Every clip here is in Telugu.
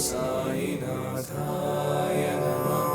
సాయినాథాయ నమః.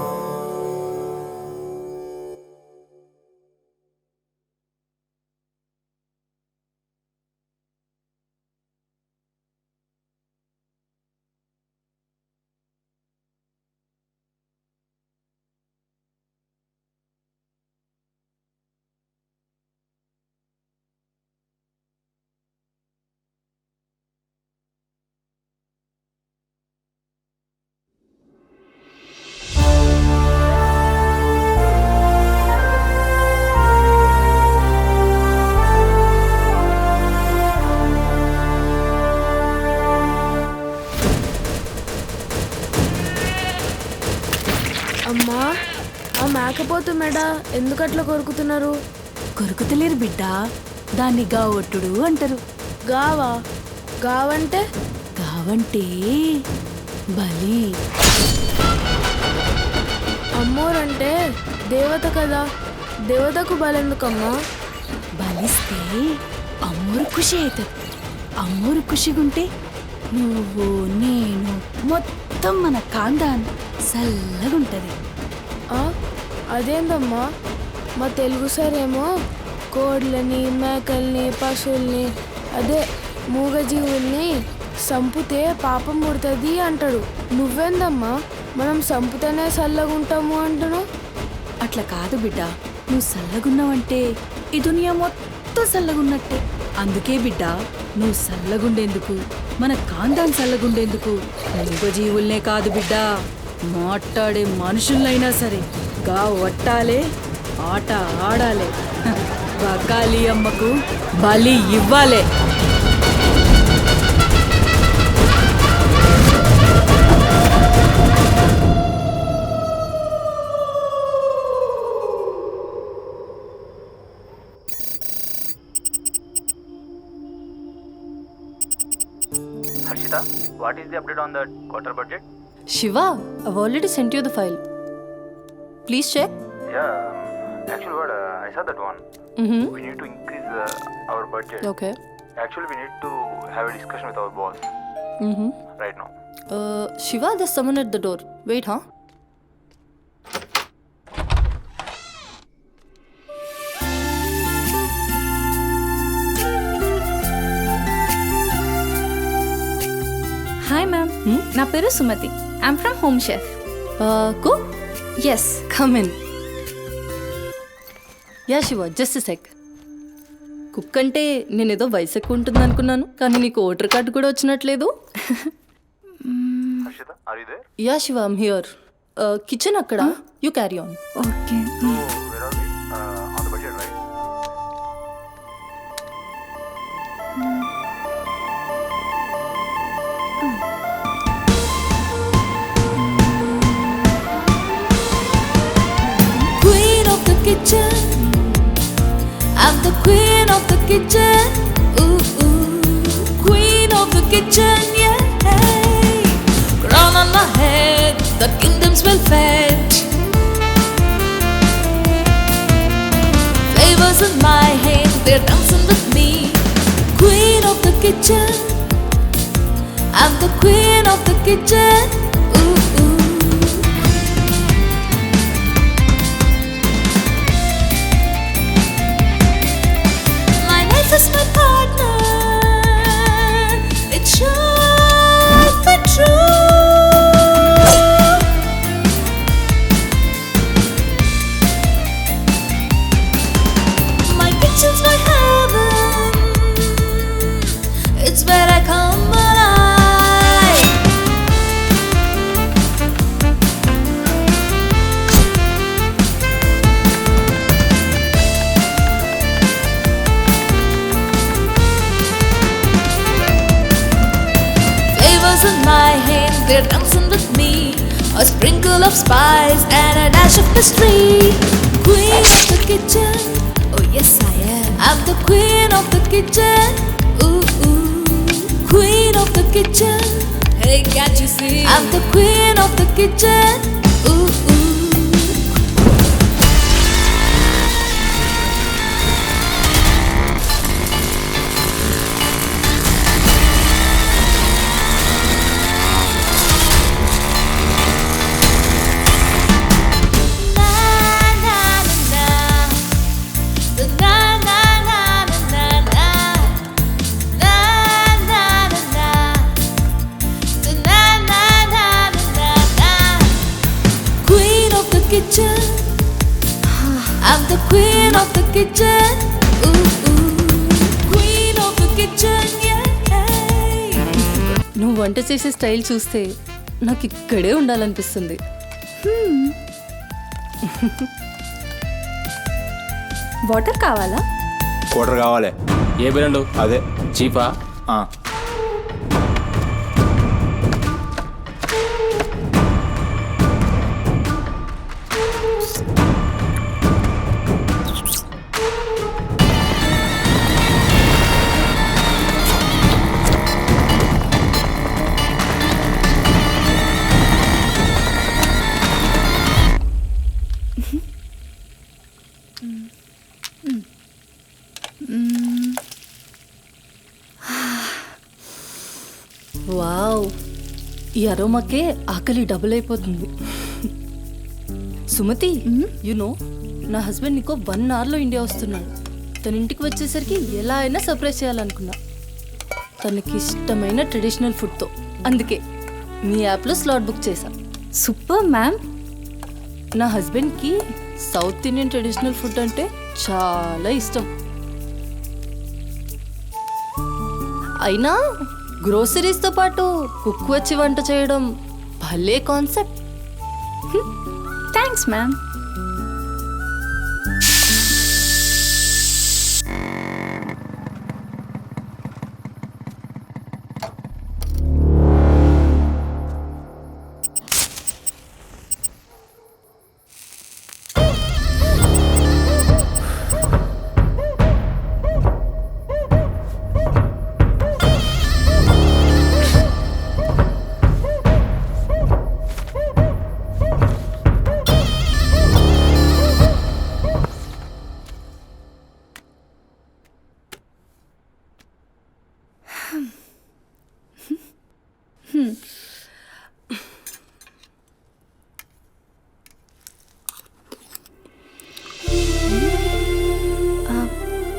అమ్మా, ఆ మేకపోతు మెడ ఎందుకట్లా కొరుకుతున్నారు? కొరుకుతలేరు బిడ్డ, దాన్ని గావొట్టుడు అంటారు. గావా? గావంటే? గావంటే బలి. అమ్మోరంటే దేవత కదా, దేవతకు బలెందుకమ్మా? బలిస్తే అమ్మోరు ఖుషి అవుతుంది. అమ్మోరు ఖుషిగుంటే నువ్వు నేను మొత్తం మన కాందాన్ చల్లగుంటది. అదేందమ్మా, మా తెలుగు సారేమో కోడ్లని, మేకల్ని, పశువుల్ని, అదే మూగజీవుల్ని సంపుతే పాపం పుడుతుంది అంటాడు. నువ్వేందమ్మా మనం సంపుతేనే చల్లగుంటాము అంటున్నావు? అట్లా కాదు బిడ్డ, నువ్వు చల్లగున్నావంటే ఈ దునియా మొత్తం చల్లగున్నట్టే. అందుకే బిడ్డ, నువ్వు చల్లగుండేందుకు, మన కాందాన్ చల్లగుండేందుకు మూగజీవుల్నే కాదు బిడ్డ, మాట్లాడే మనుషులైనా సరే గా వట్టాలే, ఆట ఆడాలే, బకాలి అమ్మకు బలి ఇవ్వాలే. Harshita, what is the update on the quarter budget? Shiva, I've already sent you the file. Please check. Yeah, actually what, I saw that one. We need to increase our budget. Okay. Actually we need to have a discussion with our boss right now. Shiva, there's someone at the door. Wait, huh? Hi ma'am, నా పేరు Sumathi. I'm from Home Chef. Cook? Yes, come in. Yeah, Shiva, just a sec. Cook అంటే నేనేదో వయసు ఎక్కువ ఉంటుంది అనుకున్నాను, కానీ నీకు ఓటర్ కార్డు కూడా వచ్చినట్లేదు. Harshita, are you there? Yeah Shiva, I'm here. Kitchen అక్కడ, you carry on. Okay. So where are we? On the budget, right? Queen of the kitchen, I'm the queen of the kitchen. Ooh, ooh. Queen of the kitchen, yeah. Crown on my head, the kingdoms will fetch. Flavors in my hand, they're dancing with me. Queen of the kitchen, I'm the queen of the kitchen. Ooh, ooh. My life is my partner, it should be true. My kitchen's my heaven, it's where I come alive. Flavors in my hand, they're dancing with me. A sprinkle of spice and a dash of mystery. Queen of the kitchen, oh yes I am. I'm the queen of the kitchen. Ooh, ooh. Queen of the kitchen. Hey, can't you see? I'm the queen of the kitchen. Ooh, ooh. kitchen. I'm the queen of the kitchen. Ooh, ooh. Queen of the kitchen, yeah. నువ్వు వంట చేసే స్టైల్ చూస్తే నాకు ఇక్కడే ఉండాలనిపిస్తుంది. వాటర్ కావాలా? క్వార్టర్ కావాలి. ఏ బ్రాండు? అదే చీపా? వావ్, ఈ అరోమాకే ఆకలి డబుల్ అయిపోతుంది. సుమతి, నో నా హస్బెండ్ నీకో 1 అవర్లో ఇండియా వస్తున్నాడు. తన ఇంటికి వచ్చేసరికి ఎలా అయినా సర్ప్రైజ్ చేయాలనుకున్నా, తనకి ఇష్టమైన ట్రెడిషనల్ ఫుడ్తో. అందుకే మీ యాప్లో స్లాట్ బుక్ చేశా. Super ma'am. నా హస్బెండ్కి సౌత్ ఇండియన్ ట్రెడిషనల్ ఫుడ్ అంటే చాలా ఇష్టం. అయినా గ్రోసరీస్తో పాటు కుక్ వచ్చి వంట చేయడం భలే కాన్సెప్ట్. Thanks ma'am.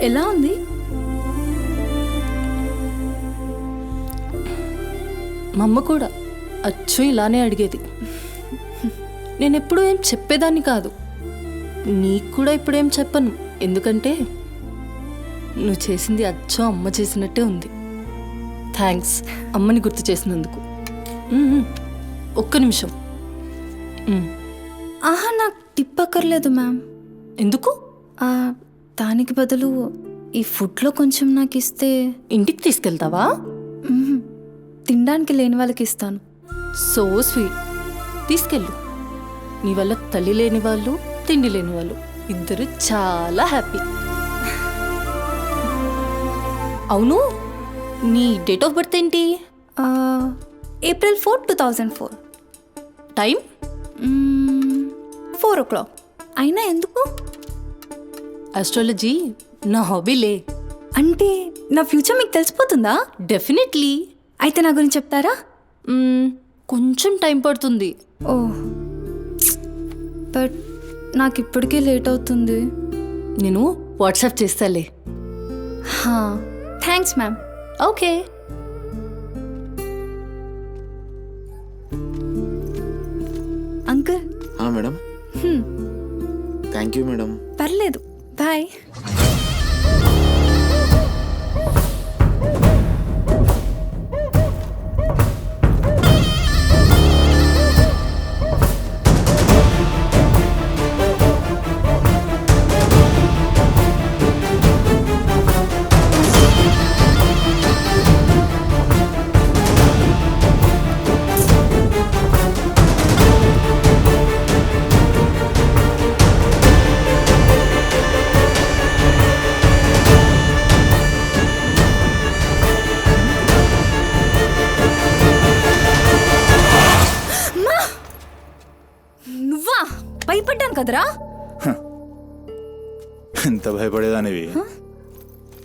ఎలా ఉంది? మా అమ్మ కూడా అచ్చు ఇలానే అడిగేది. నేను ఎప్పుడూ ఏం చెప్పేదాన్ని కాదు. నీకు కూడా ఇప్పుడేం చెప్పను, ఎందుకంటే నువ్వు చేసింది అచ్చు అమ్మ చేసినట్టే ఉంది. థ్యాంక్స్ అమ్మని గుర్తు చేసినందుకు. ఒక్క నిమిషం. ఆహా, నాకు టిప్ అక్కర్లేదు మ్యామ్. ఎందుకు? దానికి బదులు ఈ ఫుడ్లో కొంచెం నాకు ఇస్తే. ఇంటికి తీసుకెళ్తావా? తినడానికి లేని వాళ్ళకి ఇస్తాను. So sweet. తీసుకెళ్ళు. నీ వల్ల తల్లి లేని వాళ్ళు, తిండి లేని వాళ్ళు ఇద్దరు చాలా హ్యాపీ. అవును, నీ డేట్ ఆఫ్ బర్త్ ఏంటి? April 4, 2004. Time 4 o'clock. అయినా ఎందుకు? ఆస్ట్రాలజీ నా హాబీలే. అంటే నా ఫ్యూచర్ మీకు తెలిసిపోతుందా? డెఫినెట్లీ. అయితే నా గురించి చెప్తారా? కొంచెం టైం పడుతుంది. ఓ, బట్ నాకు ఇప్పటికే లేట్ అవుతుంది. నేను వాట్సాప్ చేస్తాలే. Thanks ma'am. Okay. Uncle. Madam. Thank you madam. పర్లేదు, బాయ్. నువ్వా? భయపడ్డాను కదరా. ఎంత భయపడేదానివి?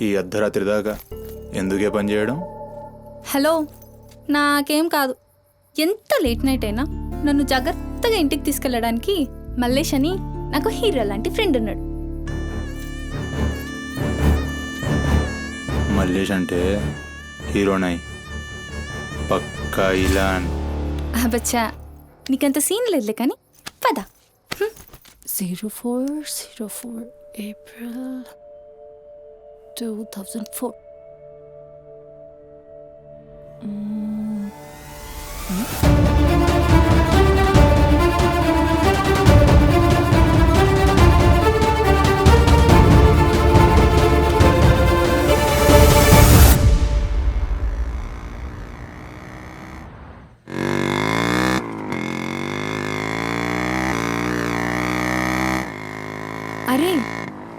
ఈ అర్ధరాత్రి దాకా ఎందుకే పని చేయడం? హలో, నాకేం కాదు. ఎంత లేట్ నైట్ అయినా నన్ను జాగ్రత్తగా ఇంటికి తీసుకెళ్ళడానికి మల్లేష్ అని నాకు హీరో లాంటి ఫ్రెండ్ ఉన్నాడు. మల్లేష్ అంటే హీరోనై పక్కా ఇలాన్. అబ్బచ్చా, నీకంత సీన్ లేదులే కానీ పద. 0404 April 2004. అరే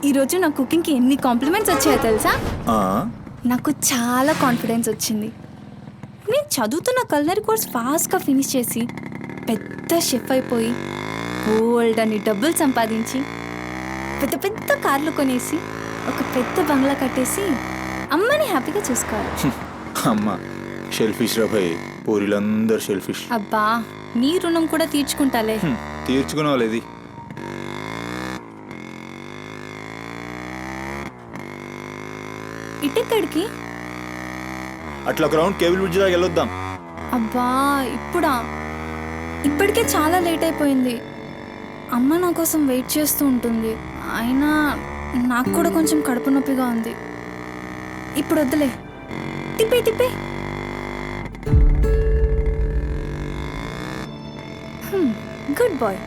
ఈరోజు నా కుకింగ్కి ఎన్ని కాంప్లిమెంట్స్ వచ్చాయో తెలుసా? ఆ, నాకు చాలా కాన్ఫిడెన్స్ వచ్చింది. నేను చదువుతున్న కల్నరీ కోర్స్ ఫాస్ట్గా ఫినిష్ చేసి పెద్ద షెఫ్ అయిపోయి గోల్డ్ అని డబ్బులు సంపాదించి పెద్ద పెద్ద కార్లు కొనేసి ఒక పెద్ద బంగ్లా కట్టేసి అమ్మని హ్యాపీగా చూసుకోవాలి. అమ్మ షెల్ఫిష్ రా భయ్, పూరిలందరూ షెల్ఫిష్. అబ్బా నీ రుణం కూడా తీర్చుకుంటాలే. తీర్చుకునే వాళ్ళది. ఇటెక్కడికి? అట్లా గ్రౌండ్ కేబుల్ బ్రిడ్జ్ దాకా వెళ్ళొద్దాం. అబ్బా ఇప్పుడా? ఇప్పటికే చాలా లేట్ అయిపోయింది. అమ్మ నా కోసం వెయిట్ చేస్తూ ఉంటుంది. అయినా నాకు కూడా కొంచెం కడుపు నొప్పిగా ఉంది. ఇప్పుడు వద్దులే, తిప్పే తిప్పే. Good boy.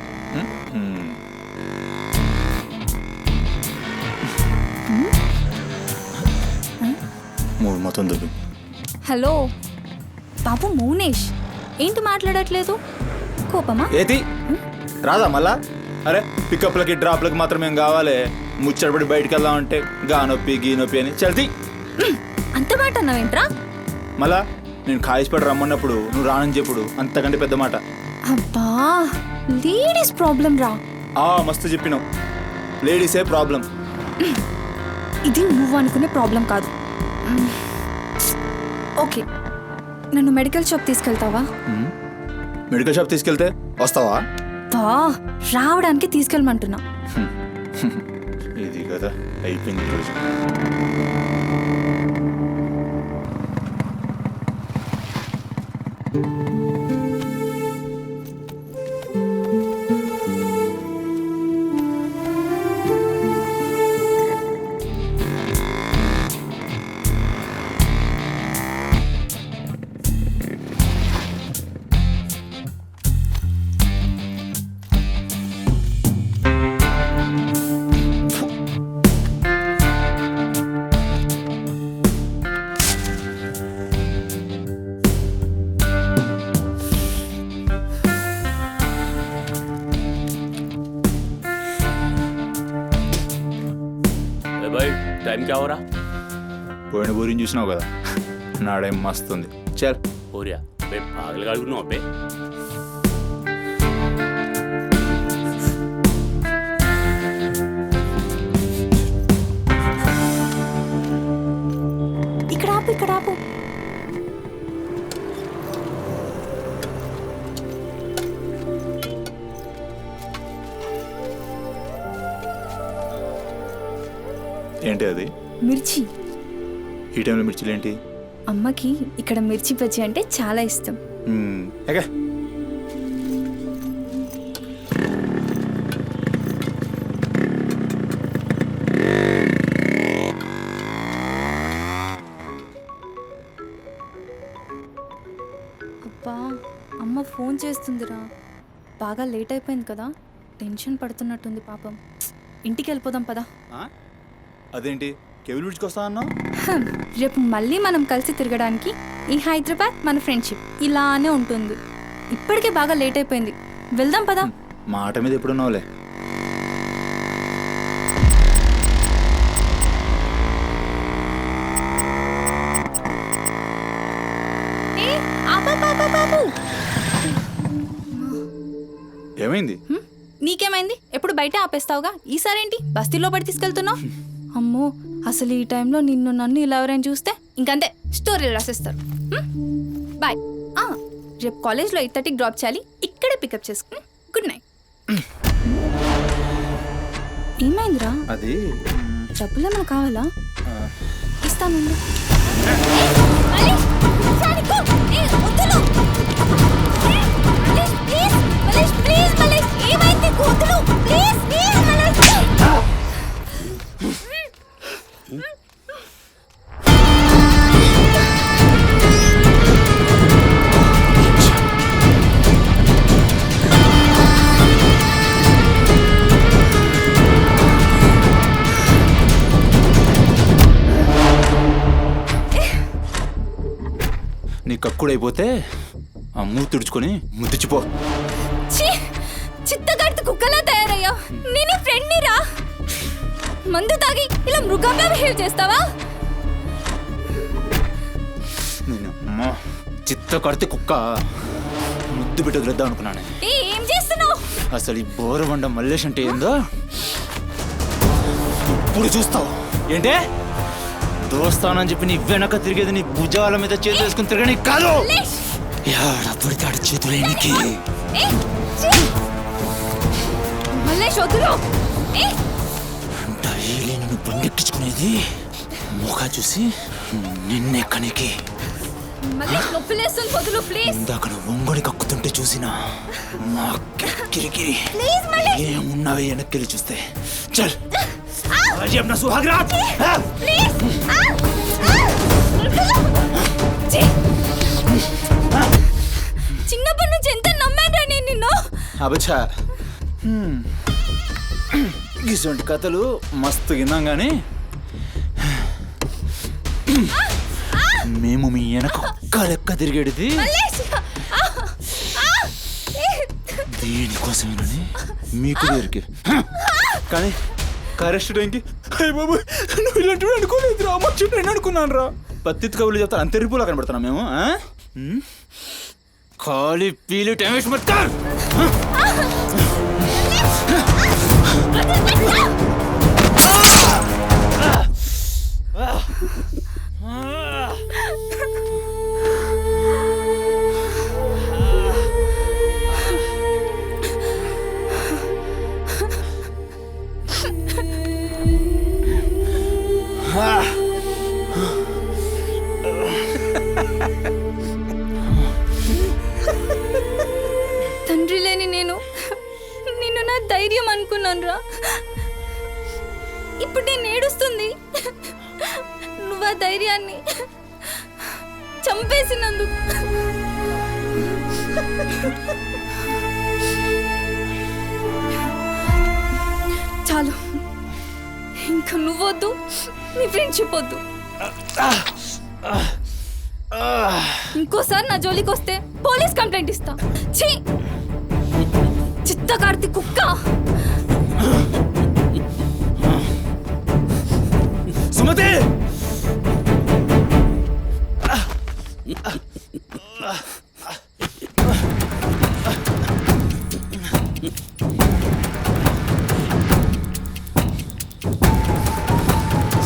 మూడు మొత్తం దొరికి. హలో బాబు మౌనేష్, ఏంటి మాట్లాడట్లేదు? కోపమా? ఏది రాదా మళ్ళా? అరే పికప్లకి డ్రాప్లకి మాత్రం ఏం కావాలి, ముచ్చటపడి బయటికి వెళ్దామంటే గా నొప్పి గీ నొప్పి అని చల్తి. అంత మాట అన్నావేంట్రా? మళ్ళా నేను కాయిస్పడి రమ్మన్నప్పుడు నువ్వు రానని చెప్పుడు అంతకంటే పెద్ద మాట. అబ్బా లేడీస్ ప్రాబ్లం రా. మస్తు చెప్పినావు, లేడీసే ప్రాబ్లం. ఇది నువ్వు అనుకునే ప్రాబ్లం కాదు. ఓకే, నన్ను మెడికల్ షాప్ తీసుకెళ్తావా? మెడికల్ షాప్ తీసుకెళ్తే వస్తావా? రావడానికి తీసుకెళ్ళమంటున్నా. ఇది కదా అయిపోయింది రోజు. टाइम क्या हो रहा? పోయిన బోరిని చూసినావు కదా, నాడేం మస్తుంది. చల్ हो रहा बे पागल गाड़ी नो बे. ఇక్కడ ఆపు, ఇక్కడ ఆపు. ఏంటి అది? మిర్చి. ఈ టైంలో మిర్చిలు ఏంటి? అమ్మకి ఇక్కడ మిర్చి బజ్జీ అంటే చాలా ఇష్టం. ఎగా అబ్బా అమ్మ ఫోన్ చేస్తుందిరా. బాగా లేట్ అయిపోయింది కదా, టెన్షన్ పడుతున్నట్టుంది పాపం. ఇంటికి వెళ్ళిపోదాం పదా. అదేంటి కేబుల్ బ్రిడ్జ్కి వస్తా అన్నావు? రేపు మళ్ళీ మనం కలిసి తిరగడానికి ఈ హైదరాబాద్ మన ఫ్రెండ్షిప్ ఇలానే ఉంటుంది. ఇప్పటికే బాగా లేట్ అయిపోయింది, వెళ్దాం పదా. మాట మీద ఎప్పుడున్నావులే. ఏమైంది? నీకేమైంది? ఎప్పుడు బయట ఆపేస్తావుగా, ఈసారేంటి బస్తీలో పడి తీసుకెళ్తున్నావు? అమ్మో అసలు ఈ టైంలో నిన్ను నన్ను ఇలా ఎవరైనా చూస్తే ఇంకంతే, స్టోరీలు రాసేస్తారు. బాయ్. రేపు కాలేజ్లో 8:30కి డ్రాప్ చేయాలి, ఇక్కడే పికప్ చేసుకుని. Good night. ఏమైందిరా? అది డబ్బులు ఏమైనా కావాలా? ఇస్తాను. ప్లీజ్ ఎక్కువైపోతే ఆ మూతి తుడుచుకొని ముద్దుచిపో. చిత్తగడితే కుక్కలా తయారయ్యా. నేను ఫ్రెండ్ని రా. మందు తాగి ఇలా మృగంగా బిహేవ్ చేస్తావా? చిత్త కడితే కుక్క ముద్దు పెట్టి వదిలేద్దాం అనుకున్నాను. ఏం చేస్తున్నావు? అసలు ఈ బోరబండ మల్లేష్ అంటే ఏందో ఇప్పుడు చూస్తావు. ఏంటే దోస్తానని చెప్పి నీ వెనక తిరిగేది నీ భుజాల మీద చేతులు వేసుకుని తిరగని కాదు. పడితాడు చేతులేనికి. డైలీ నిన్ను బండెక్కించుకునేది ముఖా చూసి నిన్నెక్కనికి. ఇందాక ఒంగొడి కక్కుతుంటే చూసిన నా కిరికిరి ఏమున్నావే వెనక్కి చూస్తే. చల్ अपना सुहाग रात. చిన్నప్పటి నుంచి ఎంత నమ్మాను నేను నిన్ను. అబచ్చా ఇటువంటి కథలు మస్తు విన్నాం కానీ మేము మీ వెనక ఒక్క లెక్క తిరిగేది దీనికోసమేనని మీకు దొరికి. కానీ కరెస్ట్ టైంకి అయ్య బాబు నువ్వు ఇలాంటి అనుకోలేదు రా. అమ్మ చుట్టూ నేను అనుకున్నాను రా. పత్తిత్ కబుర్లు చెప్తాను అంతే రిపులా కనబడుతున్నాం మేము. ఖాళీ పీలు టైం వేస్ట్ మత్ కర్. తండ్రి లేని నేను నిన్ను నా ధైర్యం అనుకున్నాను రా. ఇప్పుడు నేను ఏడుస్తుంది నువ్వు ఆ ధైర్యాన్ని చంపేసినందుకు. చాలు, ఇంకా నువ్వొద్దు, నీ ఫ్రెండ్షిప్ వద్దు. ఇంకోసారి నా జోలికి వస్తే పోలీస్ కంప్లైంట్ ఇస్తా. ఛీ, చిత్తకార్తి కుక్క. సుమతి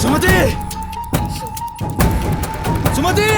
సుమతి సుమతి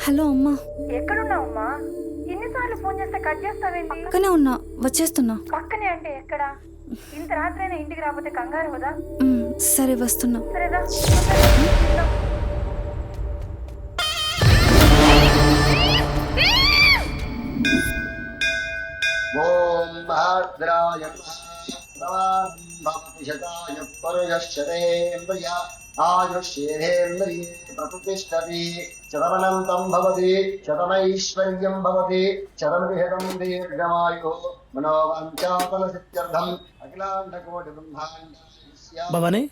హలో అమ్మా. ఎక్కడున్నావమ్మా? ఎన్నిసార్లు ఫోన్ చేస్తే కట్ చేస్తావేంటి? పక్కనే ఉన్నా, వచ్చేస్తున్నా. పక్కనే అంటే ఎక్కడ? ఇంత రాత్రైనా ఇంటికి రాకపోతే కంగారు కదా. సరే వస్తున్నా. సరేదా? ఓం భద్రాయ శతాయ పరుయశ్చరేంద్రియ ఆయుష్యేంద్రియే ప్రతిష్టతి శతమనంతం భవతి శతమైశ్వర్యం భవతి శతమిహితం దీర్ఘమాయు మనోవాంఛాఫల సిద్ధ్యర్థం అఖిలాండకోటి బ్రహ్మాండ. భవానీ,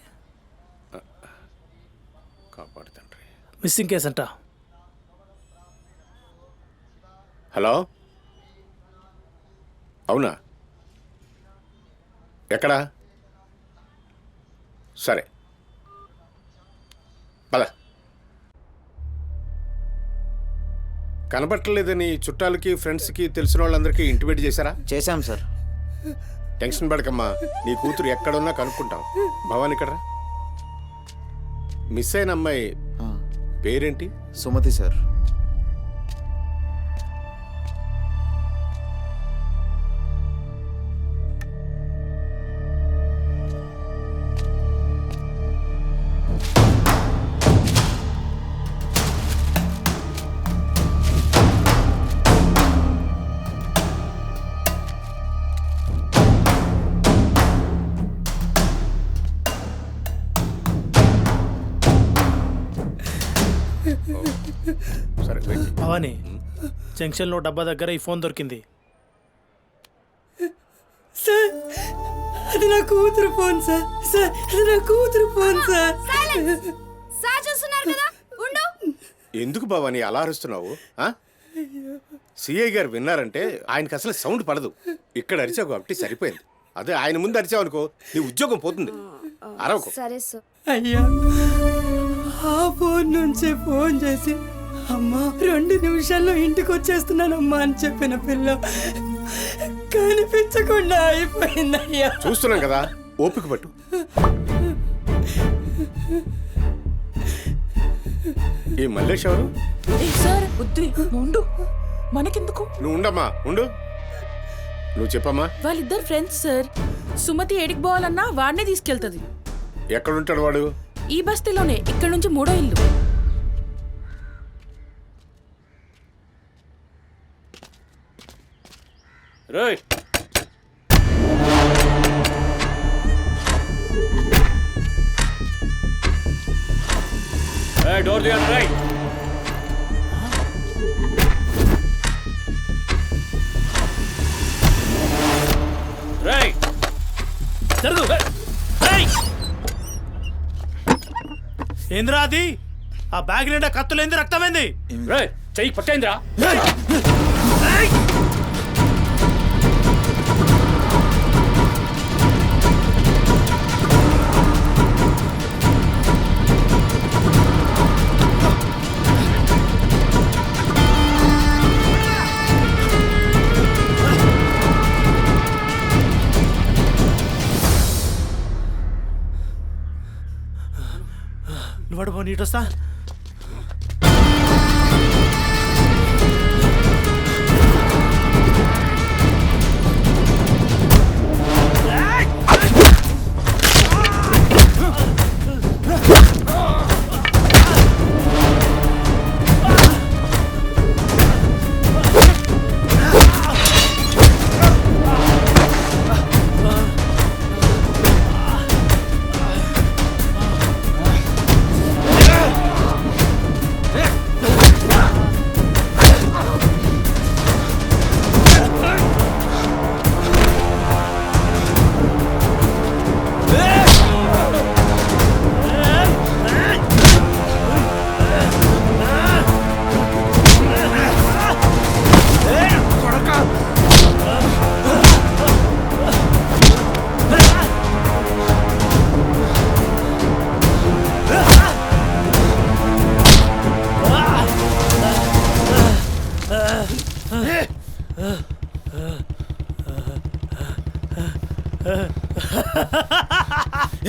కాపాడు తండ్రి. మిస్సింగ్ కేసు అంట. హలో, అవునా? ఎక్కడా? సరే పద. కనబట్టలేదని చుట్టాలకి ఫ్రెండ్స్కి తెలిసిన వాళ్ళందరికీ ఇంటిమేట్ చేశారా? చేశాం సార్. టెన్షన్ పడకమ్మా, నీ కూతురు ఎక్కడున్నా కనుక్కుంటాం. భవాని ఇక్కడ మిస్ అయిన అమ్మాయి పేరేంటి? సుమతి సార్. సరే వెయిట్. భవానీ జంక్షన్లో డబ్బా దగ్గర ఈ ఫోన్ దొరికింది. సార్ అది నా కూతురు ఫోన్ సార్. సార్ అది నా కూతురు ఫోన్ సార్. సార్ చూస్తున్నారు కదా, ఉండు. ఎందుకు భవాని అలా అరుస్తున్నావు? సిఐ గారు విన్నారంటే ఆయనకి అసలు సౌండ్ పడదు. ఇక్కడ అరిచావు కాబట్టి సరిపోయింది. అదే ఆయన ముందు అరిచావు అనుకో నీ ఉద్యోగం పోతుంది. అరవకు. సరే సార్. అయ్యా ఆ ఫోన్ నుంచి ఫోన్ చేసి అమ్మా 2 నిమిషాల్లో ఇంటికి వచ్చేస్తున్నానమ్మా అని చెప్పిన పిల్ల కనిపించకుండా అయిపోయిందయ్యా. చూస్తున్నాం కదా, ఓపిక పట్టు. ఈ మల్లేష్ ఎవరు? సార్ ఉండు, మనకెందుకు? నువ్వు ఉండమ్మా, ఉండు. నువ్వు చెప్పమ్మా. వాళ్ళిద్దరు ఫ్రెండ్స్ సార్. సుమతి ఏడికి పోవాలన్నా వాడినే తీసుకెళ్తుంది. ఎక్కడుంటాడు వాడు? ఈ బస్తీలోనే, ఇక్కడ నుంచి 3వ ఇల్లు. రైట్. డోర్ తీయండి. రైట్. రైట్. జరుగు. ఏంద్రా అది? ఆ బ్యాగ్ నిండా కత్తులేంది, రక్తమైంది. చెయ్యి పట్టేంద్రా. నువ్వు నీటొస్తా.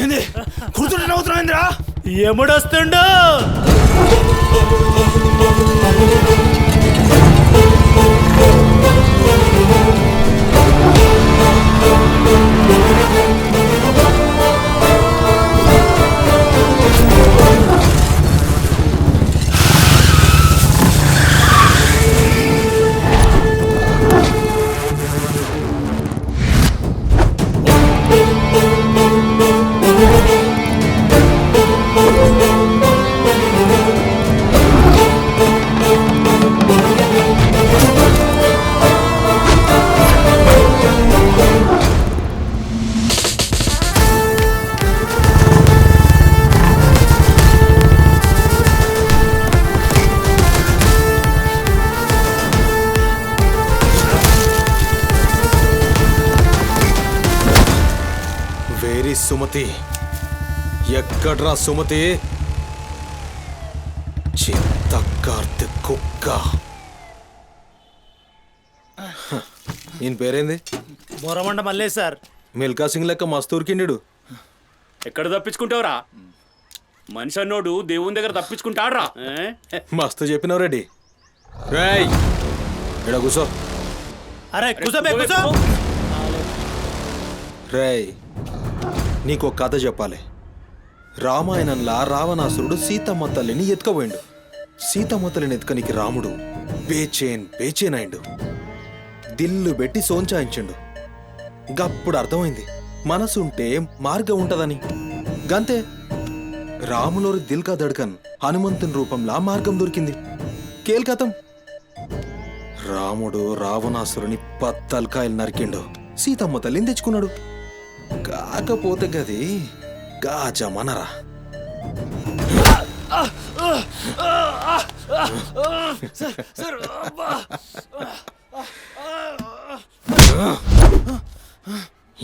ఏంది కూర్చుంటే నవ్వుతున్నాయిందిరా? ఎముడొస్తుండు? సుమతి ఎక్కడ్రా సుమతి? చిత్తకార్తె కుక్క. ఈయన పేరేంది? బోరమండ మల్లేష్ సార్. మిల్కా సింగ్ లెక్క మస్తూర్కిండు. ఎక్కడ తప్పించుకుంటావురా? మనిషి అన్నోడు దేవుని దగ్గర తప్పించుకుంటాడ్రా. మస్తు చెప్పినావు రెడ్డి. రేయ్ ఇక్కడ కూసో. అరే కూసోబే కూసో. రేయ్ నీకు కథ చెప్పాలి. రామాయణంలా రావణాసురుడు సీతమ్మ తల్లిని ఎత్తుకపోయిండు. సీతమ్మ తల్లిని ఎత్తుకనికి రాముడు బేచేన్ అయిండు. దిల్లు పెట్టి సోంచాయించిండు. గప్పుడు అర్థమైంది మనసుంటే మార్గం ఉంటదని. గంతే రాములోరి దిల్ కా దడ్కన్ హనుమంతుని రూపంలా మార్గం దొరికింది. కేల్కతం రాముడు రావణాసురుని 10 తలకాయలు నరికిండు. సీతమ్మ తల్లిని తెచ్చుకున్నాడు. కాకపోతే గది గాజమనరా.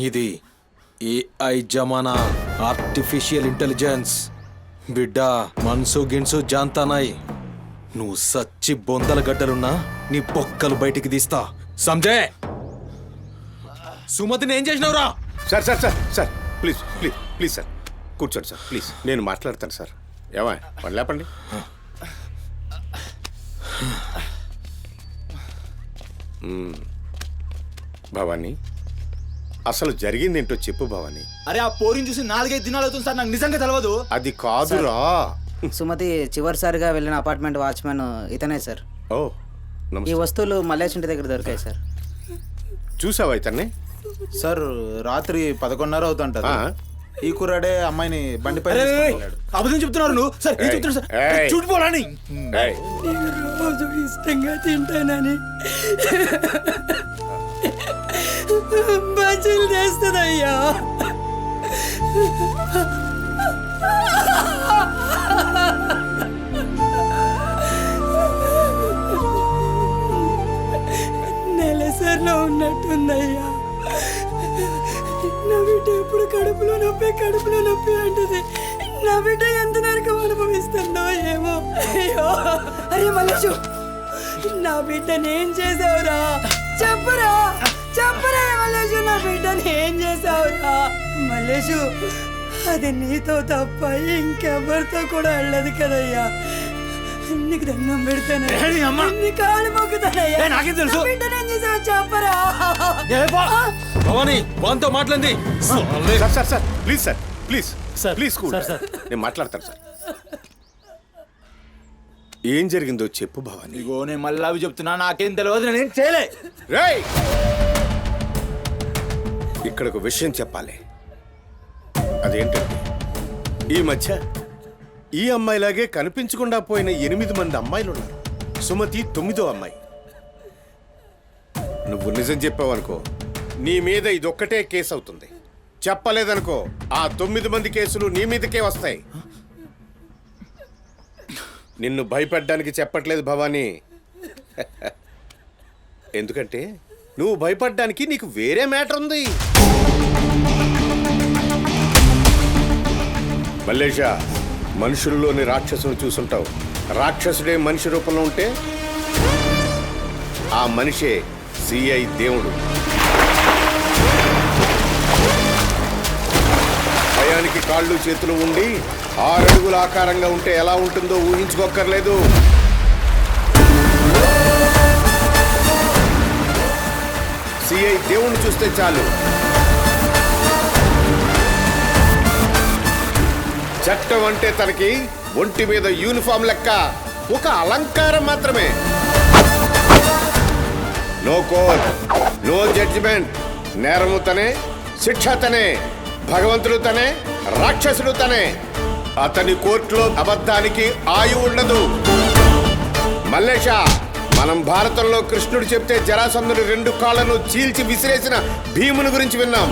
ఇది ఏఐ జమానా, ఆర్టిఫిషియల్ ఇంటెలిజెన్స్. బిడ్డ మనసు గిన్సు జాంతానాయ్. నువ్వు సచ్చి బొందల గడ్డలున్నా నీ బొక్కలు బయటికి తీస్తా. సంజే సుమతిని ఏం చేసినావురా? Sir sir sir sir please please please sir కూర్చోండి సార్ ప్లీజ్. నేను మాట్లాడతాను సార్. ఏమా వాళ్ళు లేపండి. భవానీ అసలు జరిగింది ఏంటో చెప్పు భవానీ. అరే ఆ పోరిని చూసి 4-5 దినాలు అవుతుంది సార్. నాకు నిజంగా తెలియదు. అది కాదురా. సుమతి చివరిసారిగా వెళ్ళిన అపార్ట్మెంట్ వాచ్మెన్ ఇతనే సార్. ఓ ఈ వస్తువులు మల్లేష్ ఇంటి దగ్గర దొరికాయి సార్. చూసావా ఇతన్ని? సార్ రాత్రి 11:30 అవుతుంటది. ఈ కుర్రాడే అమ్మాయిని బండిపై అబద్ధం చెప్తున్నారు నువ్వు. సార్ ఏం చెప్తున్నారు సార్? చూడిపోవాలని రోజు ఇష్టంగా తింటానని బజ్జీలు చేస్తుందయ్యా. నెలసరిలో ఉన్నట్టుందయ్యా. నా బిడ్డ ఎప్పుడు కడుపులో నొప్పి అంటది. నా బిడ్డ ఎంత నరకం అనుభవిస్తుందో ఏమో. అయ్యో అరే మల్లేషు, నా బిడ్డని ఏం చేసావురా? చెప్పరా మల్లేషు, నా బిడ్డని ఏం చేసావురా? మల్లేషు, అది నీతో తప్ప ఇంకెవరితో కూడా వెళ్ళదు కదయ్యా. నీకు దండం పెడతాను, నీ కాళ్ళు మొక్కుతానయ్యా. నాకేం తెలుసు? బిడ్డని ఏం చేసావు చెప్పరా? భవానీ వాంతో మాట్లాడింది. Sir sir sir please sir please please నేను మాట్లాడతాను సార్. ఏం జరిగిందో చెప్పు భవానీ. ఇగో నేను మళ్ళీ అవి చెప్తున్నా. నాకేం తెలియదు. నేనేం చేయలే. రేయ్ ఇక్కడ ఒక విషయం చెప్పాలి. అదేంటంటే ఈ మధ్య ఈ అమ్మాయిలాగే కనిపించకుండా పోయిన 8 మంది అమ్మాయిలు ఉన్నారు. సుమతి 9వ అమ్మాయి. నువ్వు నిజం చెప్పావనుకో నీ మీద ఇదొక్కటే కేసు అవుతుంది. చెప్పలేదనుకో ఆ 9 మంది కేసులు నీ మీదకే వస్తాయి. నిన్ను భయపడ్డానికి చెప్పట్లేదు భవానీ. ఎందుకంటే నువ్వు భయపడ్డానికి నీకు వేరే మ్యాటర్ ఉంది. మల్లేషా, మనుషుల్లోని రాక్షసుని చూసుంటావు. రాక్షసుడే మనిషి రూపంలో ఉంటే ఆ మనిషే సిఐ దేవుడు. భయానికి కాళ్ళు చేతులు ఉండి 6 అడుగుల ఆకారంగా ఉంటే ఎలా ఉంటుందో ఊహించుకోక్కర్లేదు. సిఐ దేవుణ్ణి చూస్తే చాలు చట్టం అంటే తనకి ఒంటి మీద యూనిఫామ్ లెక్క ఒక అలంకారం మాత్రమే. No court, no judgement. నేరము తనే, శిక్ష తనే, భగవంతుడు తనే, రాక్షసుడు తనే. అతని కోర్టులో అబద్ధానికి ఆయువు ఉండదు. మల్లేష, మనం భారతంలో కృష్ణుడు చెప్తే జరాసంధుడు 2 కాళ్లను చీల్చి విసిరేసిన భీముని గురించి విన్నాం.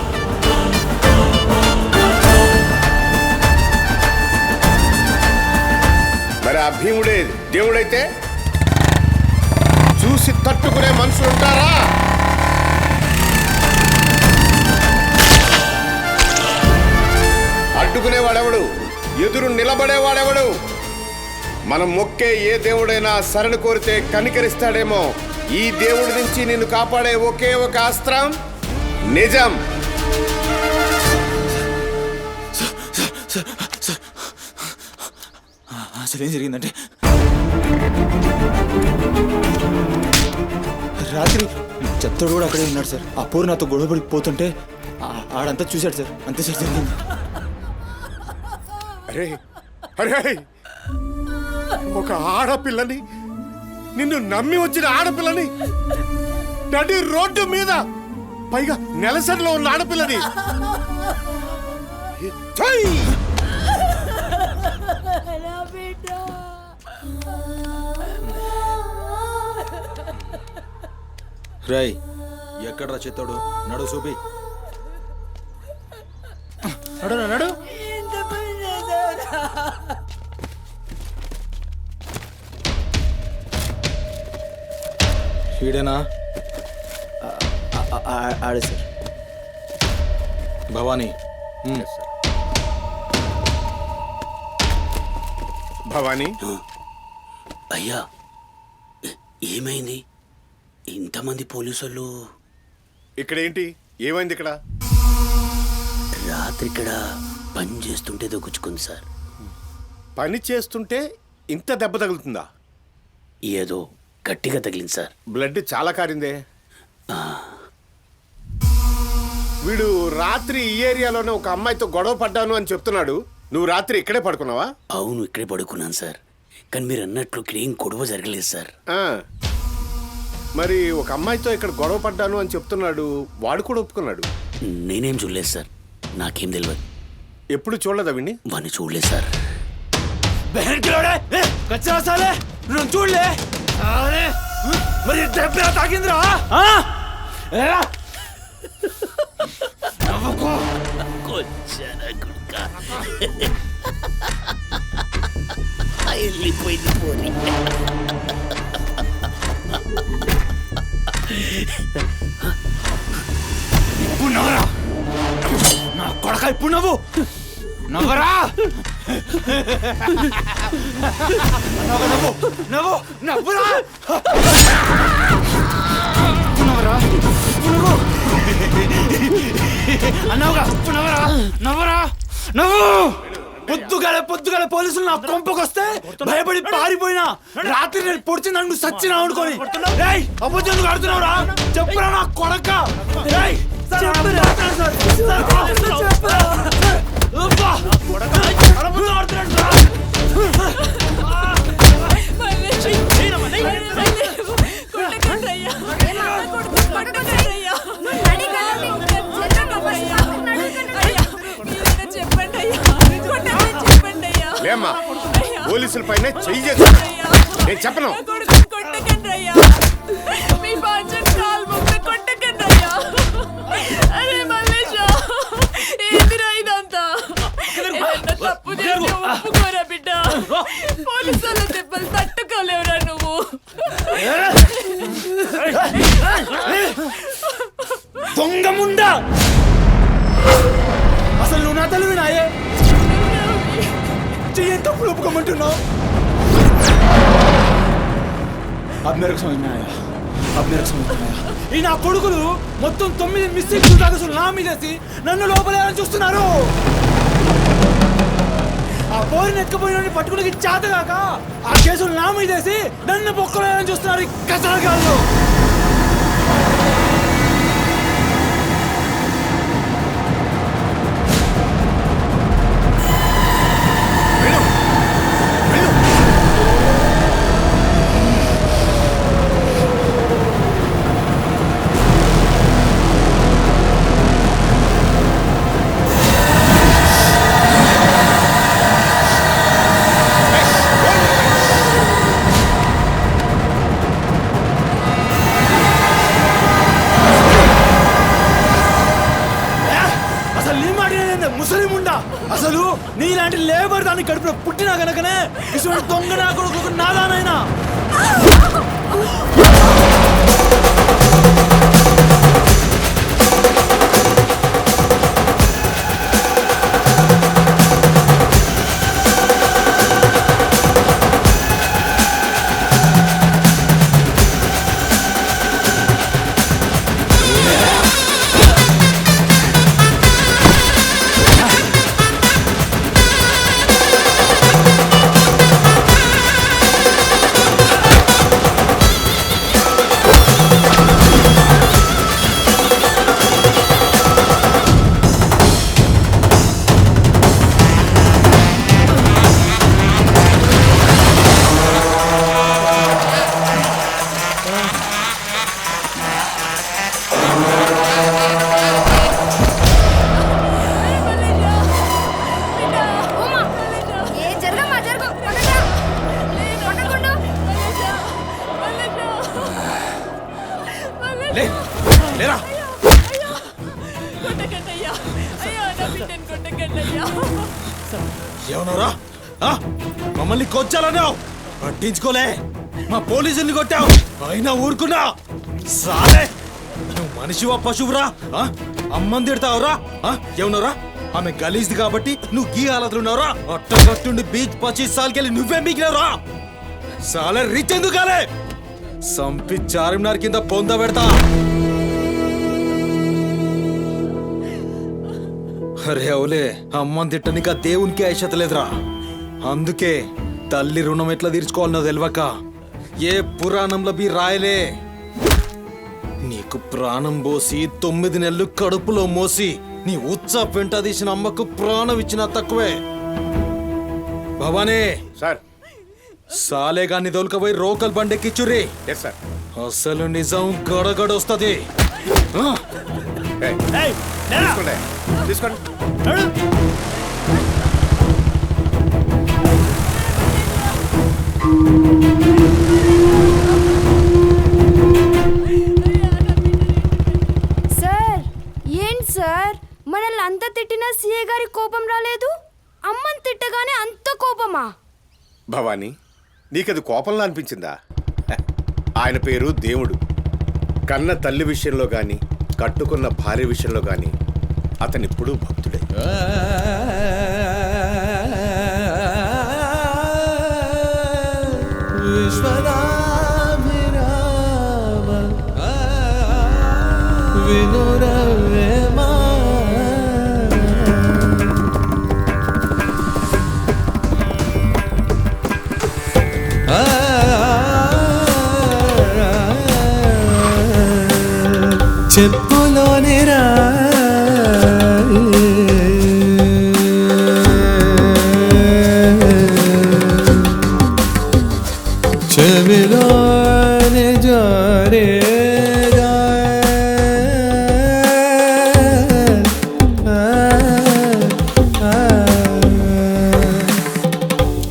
మరి ఆ భీముడే దేవుడైతే చూసి తట్టుకునే మనుషులు ఉంటారా? అడ్డుకునేవాడెవడు? ఎదురు నిలబడేవాడెవడు? మనం మొక్కే ఏ దేవుడైనా శరణు కోరితే కనికరిస్తాడేమో. ఈ దేవుడి నుంచి నిన్ను కాపాడే ఒకే ఒక అస్త్రం నిజం. అసలు ఏం జరిగిందంటే రాత్రి చెత్తోడు కూడా అక్కడే ఉన్నాడు సార్. ఆ పోరు నాతో గొడవపడి పోతుంటే ఆడంతా చూశాడు సార్. అంతే సార్ జరిగింది. అరే అరే, ఒక ఆడపిల్లని, నిన్ను నమ్మి వచ్చిన ఆడపిల్లని నడి రోడ్డు మీద, పైగా నెలసరిలో ఉన్న ఆడపిల్లని ఛై! రై ఎక్కడ్రా చిత్తోడు? నడు చూపి. నడు నడు. ఈడేనా? ఆడే సార్. భవానీ. భవానీ. అయ్యా ఏమైంది? ఇంతమంది పోలీసులు ఇక్కడ ఏంటి? ఏమైంది ఇక్కడ? రాత్రి ఇక్కడ పని చేస్తుంటే దొక్కుచుకుంది సార్. పని చేస్తుంటే ఇంత దెబ్బ తగులుతుందా? ఏదో గట్టిగా తగిలింది సార్. బ్లడ్ చాలా కారిందే. వీడు రాత్రి ఈ ఏరియాలోనే ఒక అమ్మాయితో గొడవ పడ్డాను అని చెప్తున్నాడు. నువ్వు రాత్రి ఇక్కడే పడుకున్నావా? అవును, ఇక్కడే పడుకున్నాను సార్. కానీ మీరు అన్నట్లు ఇక్కడ ఏం గొడవ జరగలేదు సార్. మరి ఒక అమ్మాయితో ఇక్కడ గొడవ పడ్డాను అని చెప్తున్నాడు, వాడు కూడా ఒప్పుకున్నాడు. నేనేం చూడలేదు సార్, నాకేం తెలియదు. ఎప్పుడు చూడలేదా విని? వాడిని చూడలేదు సార్. చూడలే మరి తాకిందిరా. వెళ్ళిపోయింది పోనీ. ఇప్పుడు నవ్వరా నా కొడక, ఇప్పుడు నవ్వు నవ్వరా. నవ్వు నవ్వు నవ్వురా. నవ్వరా నవ్వు అన్నావుగా. నవ్వరా నవ్వరా నవ్వు. పొద్దుగాల పోలీసులు నా కొంపకొస్తే భయపడి పారిపోయినా రాత్రి నేను పొడిచింది నువ్వు సచ్చినా అనుకోని అబద్ధం ఆడుతున్నావురా. చెప్పురా నా కొడక. లేమ్మా, పోలీసుల పైన చెయ్యి. నేను చెప్పను. పోలీసుల దెబ్బలు తట్టుకోలేవురా నువ్వు. దొంగ ముండా, అసలు నువ్వు నా తల్లివి నాయే. చెయ్యి తప్పులు ఒప్పుకోమంటున్నావు. ఈ నా కొడుకులు మొత్తం 9 మిస్టేక్స్ కాగసులు నా మీదేసి నన్ను లోపలేయాలని చూస్తున్నారు. ఆ పోరిని ఎత్తుకుపోయిన పట్టుకుని చేతగాక ఆ కేసులు నా మీదేసి నన్ను బొక్కలేయాలని చూస్తున్నారు ఈ కసరగాళ్ళు. అసలు నీలాంటి లేబర్ దాన్ని కడుపులో పుట్టినా కనుకనే ఇటువంటి దొంగ నా కొడుకు నాదానైనా. లేరా ఏమన్నారా మమ్మల్ని కొచ్చాలన్నావు పట్టించుకోలే మా పోలీసుల్ని కొట్టావు అయినా ఊరుకున్నా సాలే నువ్వు మనిషివా పశువురా అమ్మని తిడతావురా ఏమన్నారా ఆమె గలీజ్ది కాబట్టి నువ్వు గీ హాలతులున్నావురా అట్టగట్టుండి బీచ్ 25 సార్కెళ్ళి నువ్వే మిగిలినరా సాలే రిచ్ ఎందుకు కాలే సంపి చార్మినార్ కింద పొంద పెడతా అరే అవులే అమ్మని తిట్టనిక దేవునికి ఐషత లేదురా అందుకే తల్లి రుణం ఎట్లా తీర్చుకోవాలనో తెలియక ఏ పురాణంలో బి రాయలే నీకు ప్రాణం పోసి 9 నెలలు కడుపులో మోసి నీ ఉచ్చ పెంట తీసిన అమ్మకు ప్రాణం ఇచ్చినా తక్కువే భవానీ సార్ సాలేగాన్ని దొలకపోయి రోకల్ బండెక్కిచ్చుర్రి అసలు నిజం గడగడొస్తుంది తీసుకోండి సార్ ఏంటి సార్ మనల్ని అంత తిట్టినా సీఏ గారి కోపం రాలేదు అమ్మని తిట్టగానే అంత కోపమా? భవానీ నీకది కోపంలా అనిపించిందా? ఆయన పేరు దేవుడు. కన్న తల్లి విషయంలో గాని కట్టుకున్న భార్య విషయంలో గాని అతనిప్పుడు భక్తుడే. చెప్పులోని రా చెవిలోని జారే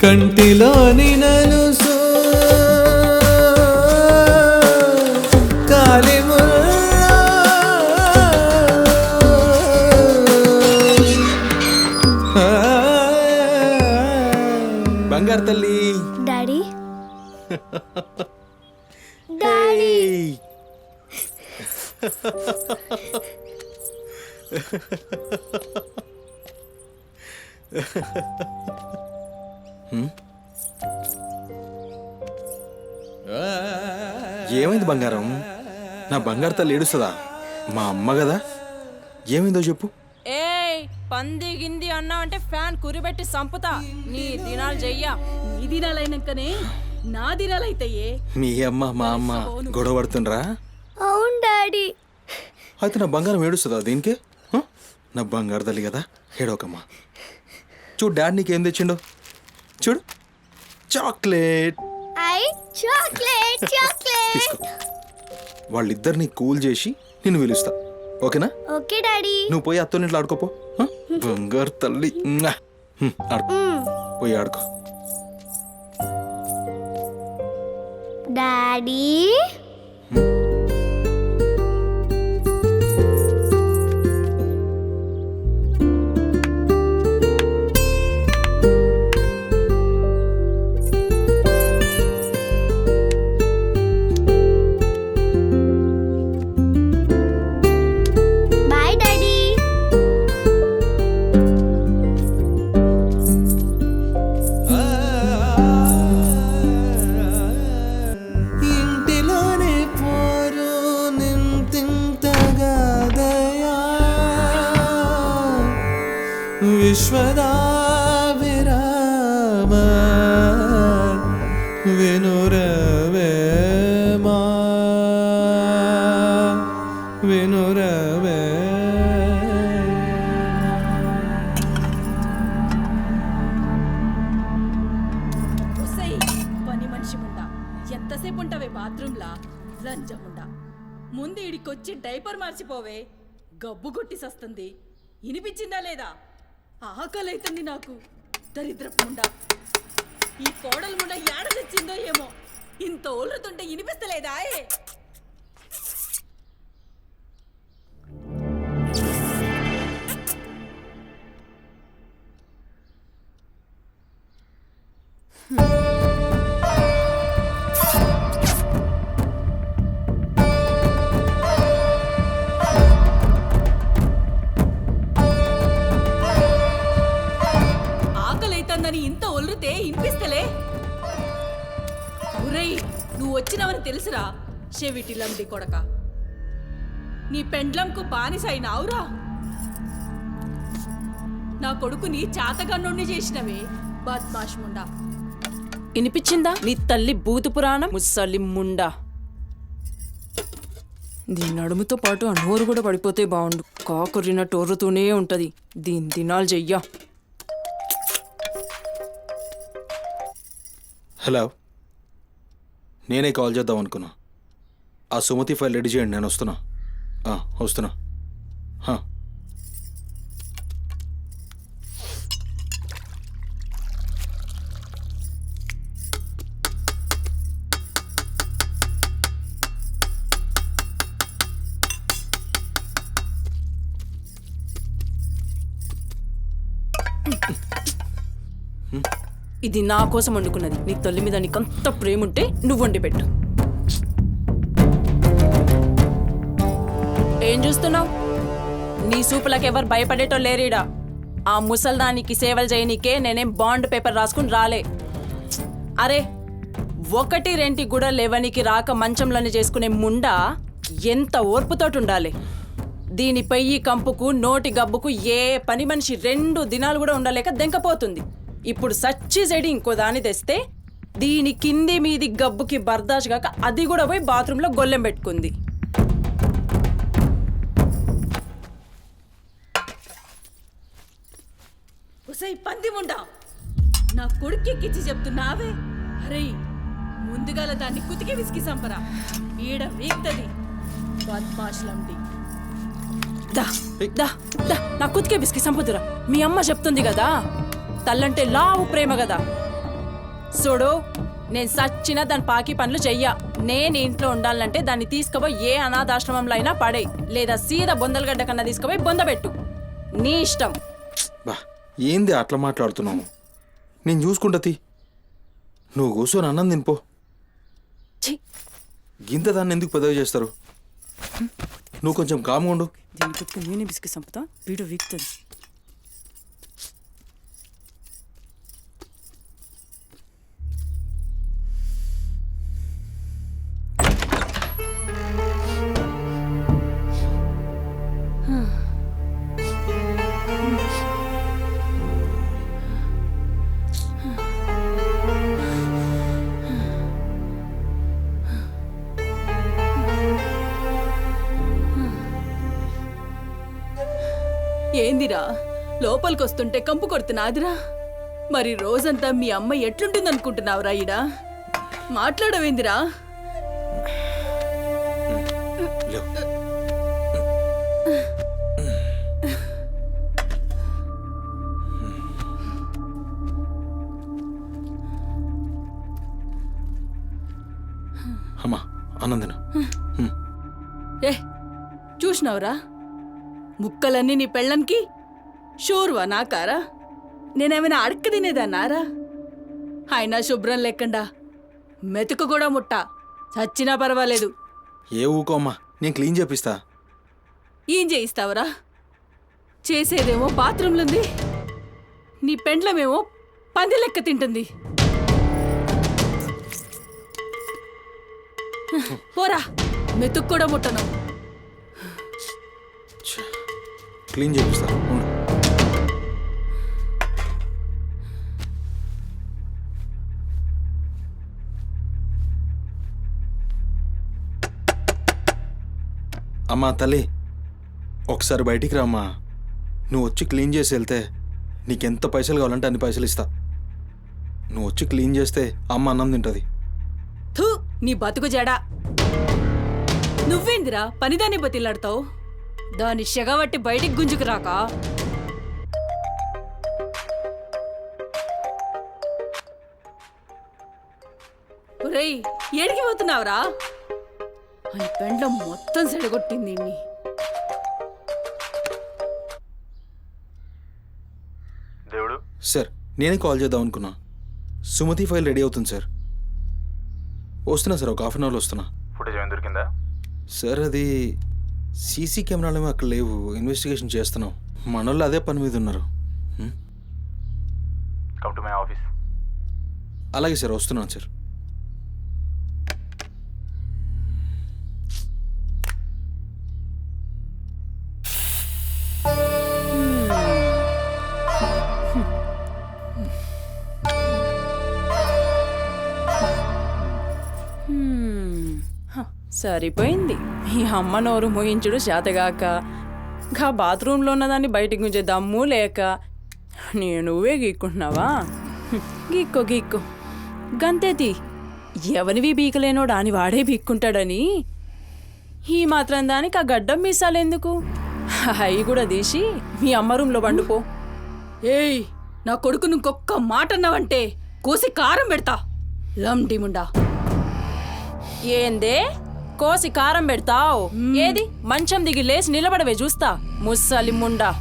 కంటిలోని నలుసు బంగారు తల్లి డాడీ డాడీ ఏమైంది బంగారం? నా బంగారు తల్లి ఏడుస్తుందా? మా అమ్మ కదా, ఏమైందో చెప్పు. ఏయ్ పంది గింది అన్నా అంటే ఫ్యాన్ కురిబెట్టి సంపుతా. నీ దినాలు చెయ్యా. నీ దినాలైనాకనే నా దినాలైతాయే. మీ అమ్మ మా అమ్మ గొడవ పడుతుండ్రా? అవును డాడీ. అయితే నా బంగారం ఏడుస్తుందా దీనికి? నా బంగారు తల్లి కదా, ఏడోకమ్మా. చూడు డాడీ నీకేం తెచ్చిండో చూడు. చాక్లెట్. Chocolate chocolate. వాళ్ళిద్దరిని కూల్ చేసి నిన్ను పిలుస్తా, ఓకేనా? Okay daddy. నువ్వు పోయి అత్తోని ఇంట్లో ఆడుకోపో. బంగారు తల్లి ఆడుకో, పోయి ఆడుకో. డాడీ విశ్వదా విరామ వినురవేమా వినురవే. పని మనిషి ముండా ఎంతసేపు ఉంటావే బాత్రూంలా? లంజముండా ముందు ఇడికొచ్చి డైపర్ మార్చిపోవే. గబ్బు కొట్టి సస్తుంది. వినిపించిందా లేదా? ఆకలైతుంది నాకు. దరిద్రపు ముండా, ఈ కోడలు ముండా ఏడ తెచ్చిందో ఏమో. ఇంత ఓలుతుంటే వినిపిస్తలేదా? ఆకలైతుందని ఇంత ఒల్లితే ఇనిపిస్తలే. ఒరేయ్, నువ్వు వచ్చినవని తెలుసురా చెవిటిలంది కొడక. నీ పెండ్లంకు బానిసైనావురా. నా కొడుకుని చాతగన్నుణ్ణి చేసినవే బద్మాష్ ముండా. వినిపించిందా నీ తల్లి భూత పురాణం ముసలి ముండా? దీని నడుముతో పాటు ఆ నోరు కూడా పడిపోతే బాగుండు. కాకురినట్టు ఒర్రుతూనే ఉంటది. దీని దినాలు చెయ్యా. హలో, నేనే కాల్ చేద్దాం అనుకున్నా. ఆ సుమతి ఫైల్ రెడీ చేయండి, నేను వస్తున్నా. వస్తున్నా. ఇది నా కోసం వండుకున్నది. నీ తల్లి మీద నీకంత ప్రేమ ఉంటే నువ్వు వండి పెట్టు. ఏం చూస్తున్నావు? నీ సూపులకు ఎవరు భయపడేటో లేరీడా. ఆ ముసల్దానికి సేవలు చేయనీకే నేనేం బాండ్ పేపర్ రాసుకుని రాలే. అరే, 1-2 కూడా లేవనికి రాక మంచంలోనే చేసుకునే ముండా ఎంత ఓర్పుతోటి ఉండాలి. దీని పెయ్యి కంపుకు నోటి గబ్బుకు ఏ పని మనిషి 2 దినాలు కూడా ఉండలేక దెంకపోతుంది. ఇప్పుడు సచ్చి చెడి ఇంకో దాన్ని తెస్తే దీని కింది మీది గబ్బుకి బర్దాష్ కాక అది కూడా పోయి బాత్రూంలో గొల్లెం పెట్టుకుంది. ఒసై పంది ముండా, నా కొడుకెక్కిచ్చి చెప్తున్నావే. అరే, ముందుగాల దాన్ని కుతికి విసికి సంపరా. ఈడ వీక్తది బద్మాష్లండి. దా దా దా నా కుతికే బిస్కి సంపుతురా. మీ అమ్మ చెప్తుంది కదా, తల్లంటే లావు ప్రేమ కదా. చూడు, నేను సచ్చినా దాని పాకి పనులు చెయ్యా. నేను ఇంట్లో ఉండాలంటే దాన్ని తీసుకుపోయి ఏ అనాథాశ్రమంలో అయినా పడే, లేదా సీదా బొందలగడ్డ కన్నా తీసుకుపోయి బొందబెట్టు. నీ ఇష్టం. బా, ఏంది అట్లా మాట్లాడుతున్నావు? నేను చూసుకుంటా. నువ్వు కూర్చొని అన్నం తినిపో. గింత దాన్ని ఎందుకు పెద్దవి చేస్తారు? నువ్వు కొంచెం కామ్గా ఉండు. దీని కుతికి నేనే బిస్కి సంపుతా, వీడు వీక్తుంది. ఏందిరా, లోపలికొస్తుంటే కంపు కొడుతున్నాదిరా. మరి రోజంతా మీ అమ్మ ఎట్లుంటుందనుకుంటున్నావురా? ఈడ మాట్లాడవేందిరా? అమ్మా, ఆనందన చూసినావురా, ముక్కలన్నీ నీ పెళ్ళన్కి షూర్వా నాకారా? నేనేమైనా అడక్క తినేదన్నారా? అయినా శుభ్రం లేకుండా మెతుకు కూడా ముట్ట చచ్చినా పర్వాలేదు. ఏ ఊకోమ్మా, నేను క్లీన్ చేపిస్తా. ఏం చేయిస్తావురా? చేసేదేమో బాత్రూంలుంది, నీ పెండ్లమేమో పంది లెక్క తింటుంది. పోరా, మెతుకు కూడా ముట్టను. క్లీన్ చేపిస్తా. అమ్మా తల్లి, ఒకసారి బయటికి రామ్మా. నువ్వు వచ్చి క్లీన్ చేసి వెళ్తే నీకెంత పైసలు కావాలంటే అన్ని పైసలు ఇస్తా. నువ్వు వచ్చి క్లీన్ చేస్తే అమ్మ అన్నం తింటుంది. థూ, నీ బతుకు జడా. నువ్వేందిరా పనిదాన్ని బతిలాడతావు? దాని షెగవట్టి బయటికి గుంజుకు రాక. ఒరేయ్, ఏడికి పోతున్నావురా? అని పెండ్లం మొత్తం సెడగొట్టింది. దేవుడు సార్, నేనే కాల్ చేద్దాం అనుకున్నా. సుమతి ఫైల్ రెడీ అవుతుంది సార్. వస్తున్నా సార్, ఒక 1/2 అవర్లో వస్తున్నా. ఫుటేజ్ ఏమైనా దొరికిందా? సార్, అది సీసీ కెమెరాలు అక్కడ లేవు, ఇన్వెస్టిగేషన్ చేస్తున్నాం. మనోళ్ళు అదే పని మీద ఉన్నారు. Come to my office. అలాగే సార్, వస్తున్నాను సార్. సరిపోయింది. మీ అమ్మ నోరు మోయించుడు చేతగాక, గా బాత్రూంలో ఉన్నదాన్ని బయటికి ఉంచే దమ్ము లేక నువ్వే గీక్కుంటున్నావా? గీక్కో గీక్కో, గంతేతి. ఎవరివి బీకలేనోడు అని వాడే బీక్కుంటాడని ఈ మాత్రం దానికి ఆ గడ్డం మీసాలెందుకు? అవి కూడా తీసి మీ అమ్మ రూమ్లో పండుకో. ఏయ్, నా కొడుకు ఇంకొక్క మాట అన్నావంటే కోసి కారం పెడతా. లండిముండా. ఏందే కోసి కారం పెడతావు? ఏది మంచం దిగి లేచి నిలబడవే చూస్తా, ముస్సలి ముండా.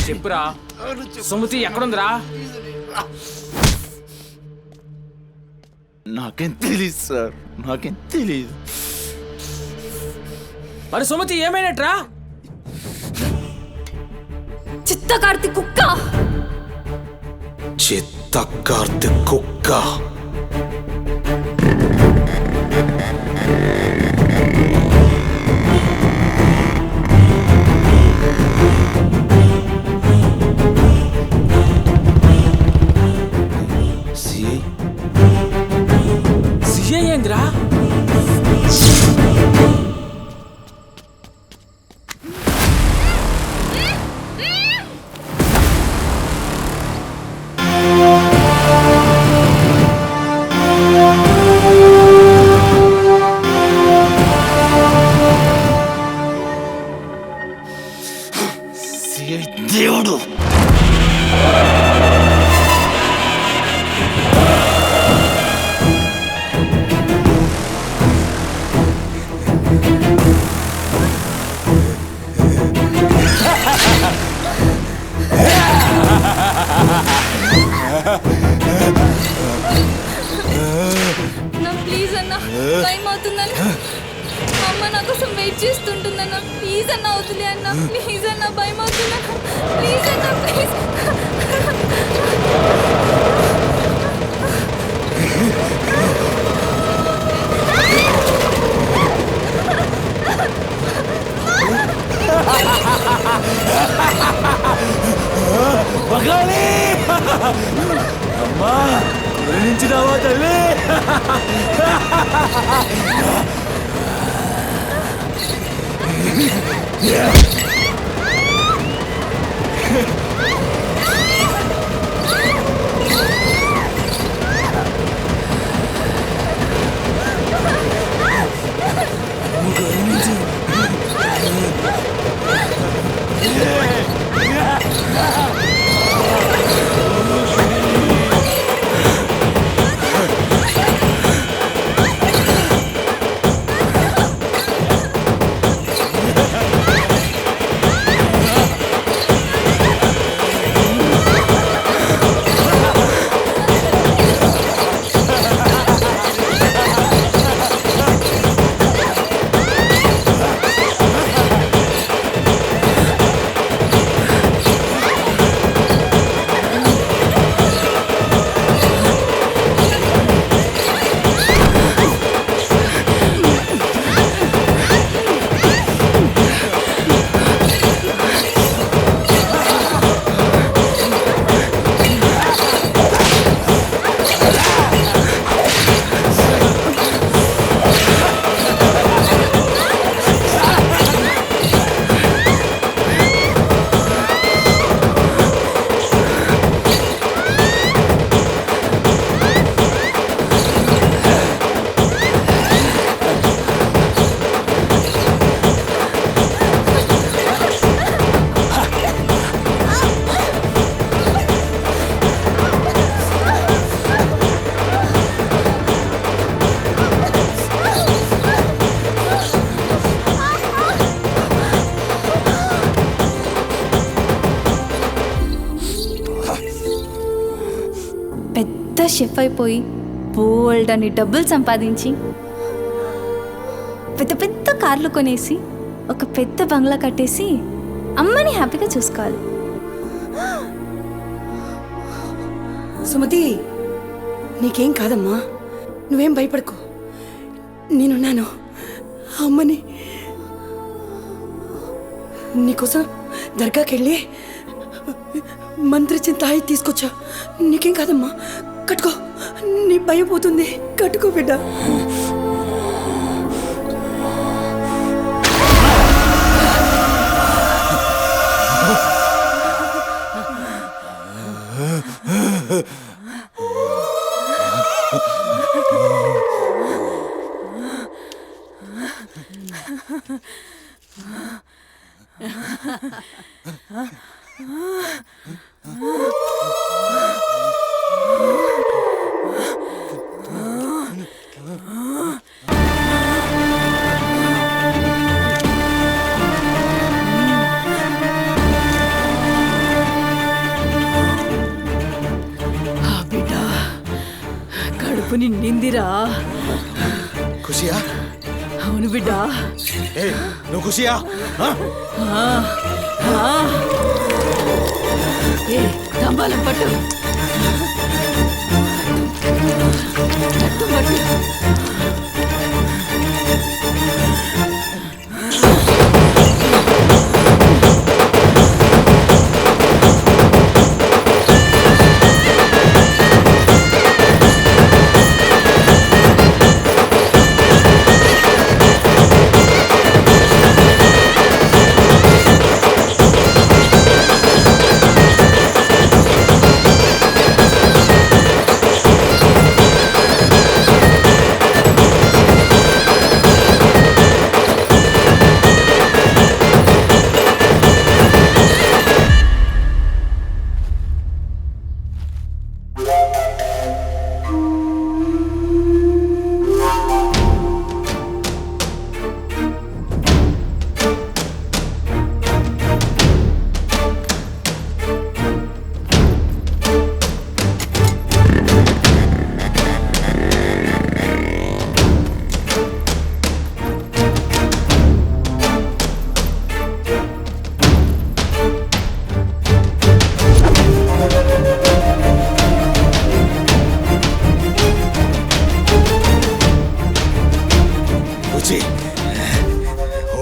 చెప్పురా, సుమతి ఎక్కడుందిరా? నాకేం తెలీదు సార్, నాకేం తెలీదు. మరి సుమతి ఏమైనట్రా? చిత్తకార్తి కుక్క. చిత్తకార్తి కుక్క. సిఐ ఏంద్రా? దేవుడు నా ప్లీజ్ అన్న, టైం అవుతుందన్న. అమ్మ నా కోసం వెయిట్ చేస్తుంటుందన్న. ప్లీజ్ అన్న వదిలే అన్న. ప్లీజ్ అన్న, భయం అవుతుందన్న. ప్లీజ్ అన్న, ప్లీజ్. పగాలి అమ్మా గురించినావా తల్లి? షెఫ్ అయిపోయి బోల్డ్ అని డబ్బులు సంపాదించి పెద్ద పెద్ద కార్లు కొనేసి ఒక పెద్ద బంగ్లా కట్టేసి అమ్మని హ్యాపీగా చూసుకోవాలి. సుమతి, నీకేం కాదమ్మా, నువ్వేం భయపడకు, నేనున్నాను. అమ్మని నీకోసం దర్గాకెళ్ళి మంత్రిచ్చిన తాయి తీసుకొచ్చా. నీకేం కాదమ్మా, కట్టుకో, నీ భయం పోతుంది. కట్టుకో బిడ్డ. కడుపు నిండిందిరా. ఖుషియా? అవును బిడ్డ. నువ్వు ఖుషియా? బలం పట్టు పట్టు.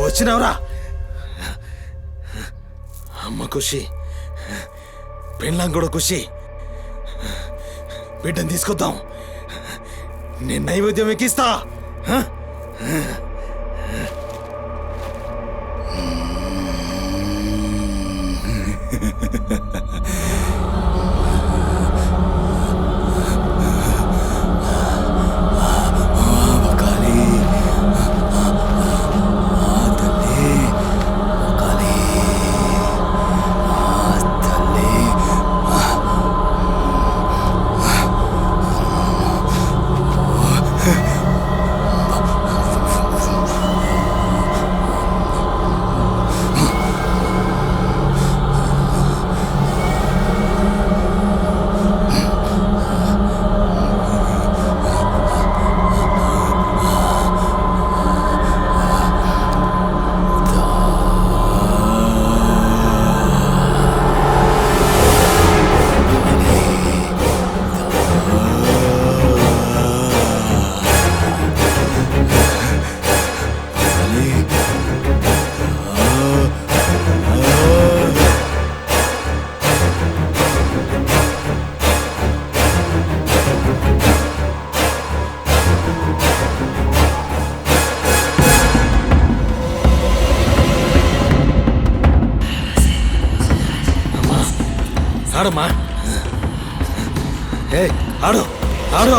వచ్చినవరా అమ్మ ఖుషి, పెళ్ళాం కూడా ఖుషి. బిడ్డను తీసుకొద్దాం, నేను నైవేద్యం ఎక్కిస్తా. ఆడమ్మా, ఏ ఆడు ఆడు.